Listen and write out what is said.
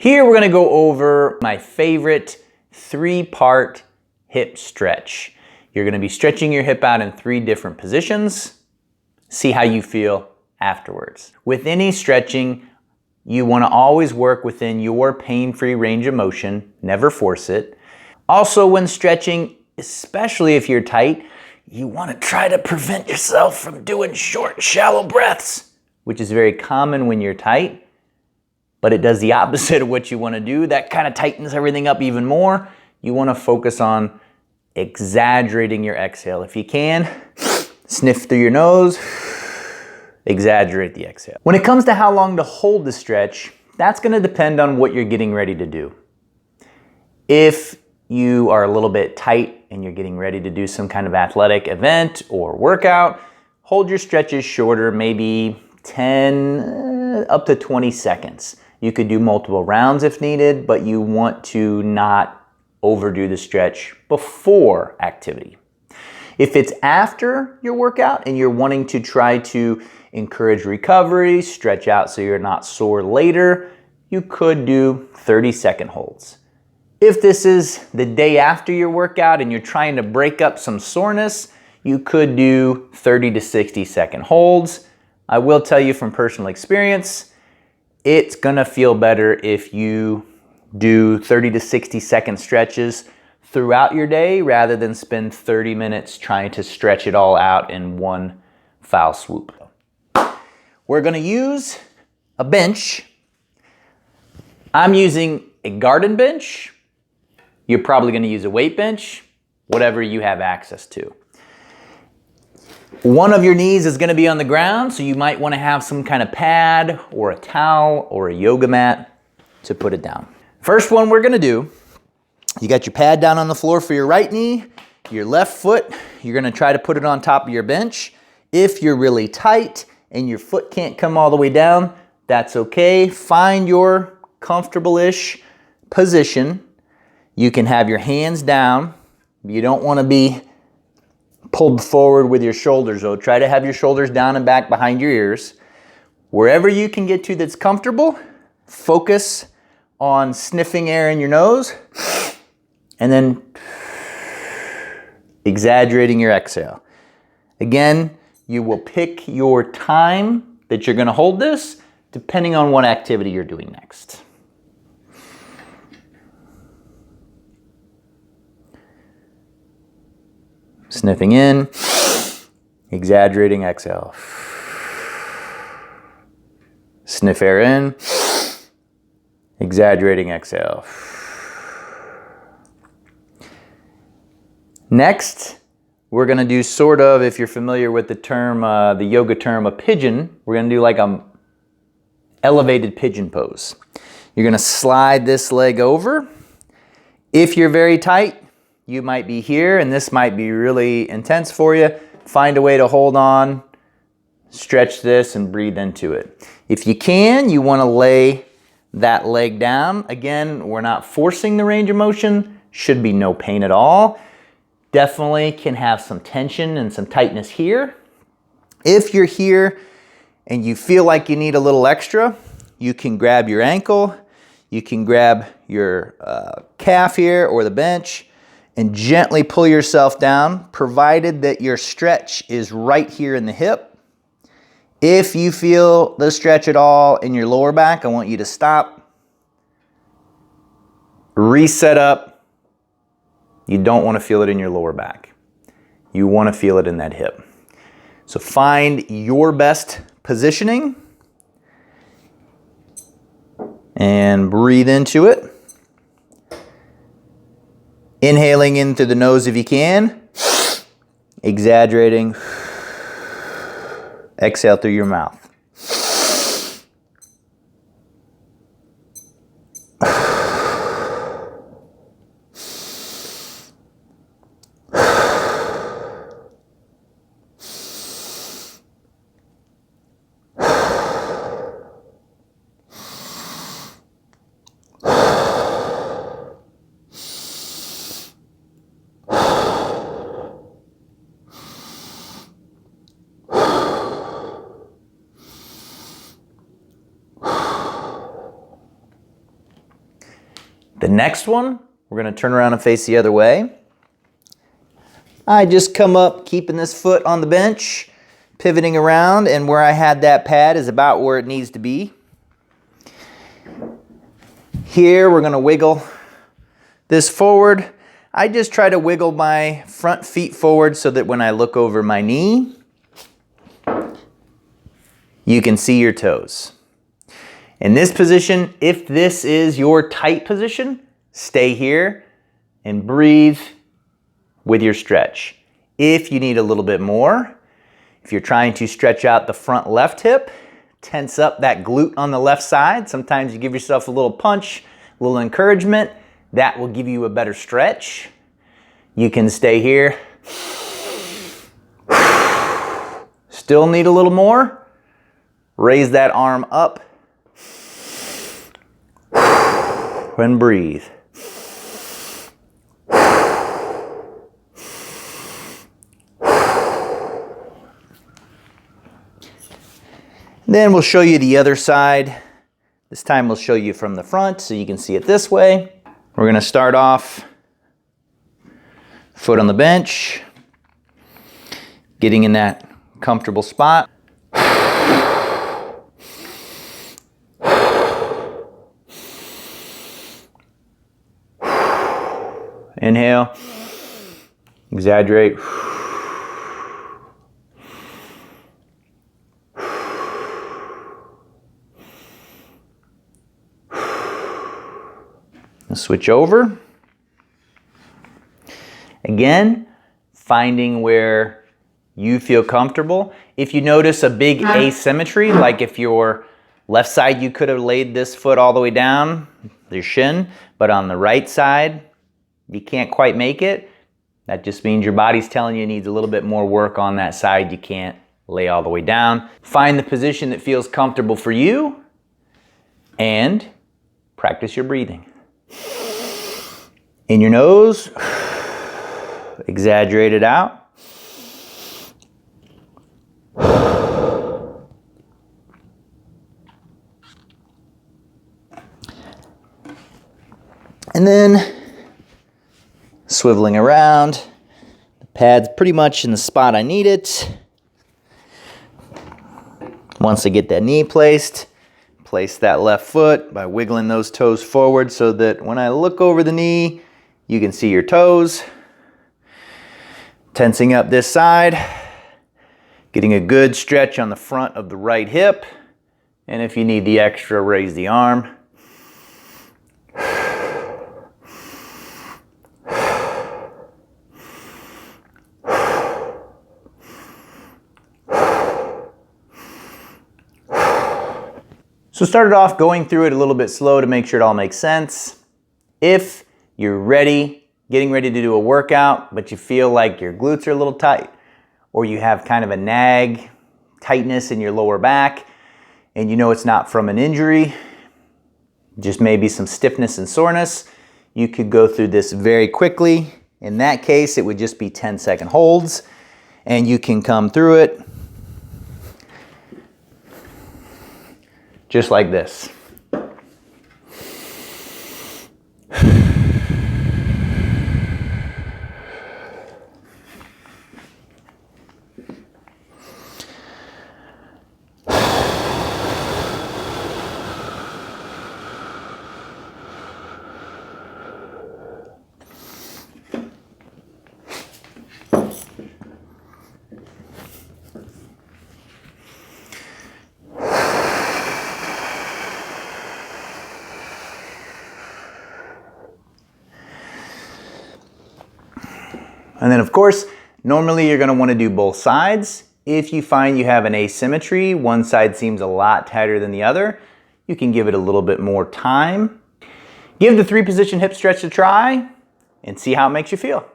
Here we're gonna go over my favorite 3-part hip stretch. You're gonna be stretching your hip out in 3 different positions. See how you feel afterwards. With any stretching, you wanna always work within your pain-free range of motion, never force it. Also, when stretching, especially if you're tight, you wanna try to prevent yourself from doing short, shallow breaths, which is very common when you're tight. But it does the opposite of what you want to do. That kind of tightens everything up even more. You want to focus on exaggerating your exhale. If you can, sniff through your nose, exaggerate the exhale. When it comes to how long to hold the stretch, that's going to depend on what you're getting ready to do. If you are a little bit tight and you're getting ready to do some kind of athletic event or workout, hold your stretches shorter, maybe 10 up to 20 seconds. You could do multiple rounds if needed, but you want to not overdo the stretch before activity. If it's after your workout and you're wanting to try to encourage recovery, stretch out so you're not sore later, you could do 30-second holds. If this is the day after your workout and you're trying to break up some soreness, you could do 30 to 60-second holds. I will tell you from personal experience, it's gonna feel better if you do 30 to 60-second stretches throughout your day rather than spend 30 minutes trying to stretch it all out in one foul swoop. We're gonna use a bench. I'm using a garden bench. You're probably gonna use a weight bench, whatever you have access to. One of your knees is gonna be on the ground, so you might wanna have some kind of pad or a towel or a yoga mat to put it down. First one we're gonna do, you got your pad down on the floor for your right knee, your left foot, you're gonna try to put it on top of your bench. If you're really tight and your foot can't come all the way down, that's okay. Find your comfortable-ish position. You can have your hands down. You don't wanna be pulled forward with your shoulders though. Try to have your shoulders down and back behind your ears. Wherever you can get to that's comfortable, focus on sniffing air in your nose and then exaggerating your exhale. Again, you will pick your time that you're gonna hold this depending on what activity you're doing next. Sniffing in, exaggerating exhale. Sniff air in, exaggerating exhale. Next, we're gonna do sort of, if you're familiar with the term, the yoga term, a pigeon, we're gonna do like a elevated pigeon pose. You're gonna slide this leg over. If you're very tight, you might be here and this might be really intense for you. Find a way to hold on, stretch this and breathe into it. If you can, you wanna lay that leg down. Again, we're not forcing the range of motion, should be no pain at all. Definitely can have some tension and some tightness here. If you're here and you feel like you need a little extra, you can grab your ankle, you can grab your calf here or the bench, and gently pull yourself down, provided that your stretch is right here in the hip. If you feel the stretch at all in your lower back, I want you to stop, reset up. You don't want to feel it in your lower back. You want to feel it in that hip. So find your best positioning and breathe into it. Inhaling in through the nose if you can, exaggerating, exhale through your mouth. The next one, we're gonna turn around and face the other way. I just come up, keeping this foot on the bench, pivoting around, and where I had that pad is about where it needs to be. Here, we're gonna wiggle this forward. I just try to wiggle my front feet forward so that when I look over my knee, you can see your toes. In this position, if this is your tight position, stay here and breathe with your stretch. If you need a little bit more, if you're trying to stretch out the front left hip, tense up that glute on the left side. Sometimes you give yourself a little punch, a little encouragement. That will give you a better stretch. You can stay here. Still need a little more. Raise that arm up and breathe. Then we'll show you the other side. This time we'll show you from the front so you can see it this way. We're gonna start off foot on the bench, getting in that comfortable spot. Inhale, exaggerate. Switch over. Again, finding where you feel comfortable. If you notice a big asymmetry, like if your left side, you could have laid this foot all the way down, your shin, but on the right side, you can't quite make it. That just means your body's telling you it needs a little bit more work on that side. You can't lay all the way down. Find the position that feels comfortable for you and practice your breathing. In your nose, exaggerate it out. And then swiveling around. The pad's pretty much in the spot I need it. Once I get that knee placed, place that left foot by wiggling those toes forward so that when I look over the knee, you can see your toes. Tensing up this side, getting a good stretch on the front of the right hip. And if you need the extra, raise the arm. So started off going through it a little bit slow to make sure it all makes sense. If you're ready, getting ready to do a workout, but you feel like your glutes are a little tight, or you have kind of a nag, tightness in your lower back, and you know it's not from an injury, just maybe some stiffness and soreness, you could go through this very quickly. In that case, it would just be 10-second holds, and you can come through it just like this. And then of course, normally you're gonna wanna do both sides. If you find you have an asymmetry, one side seems a lot tighter than the other, you can give it a little bit more time. Give the 3-position hip stretch a try and see how it makes you feel.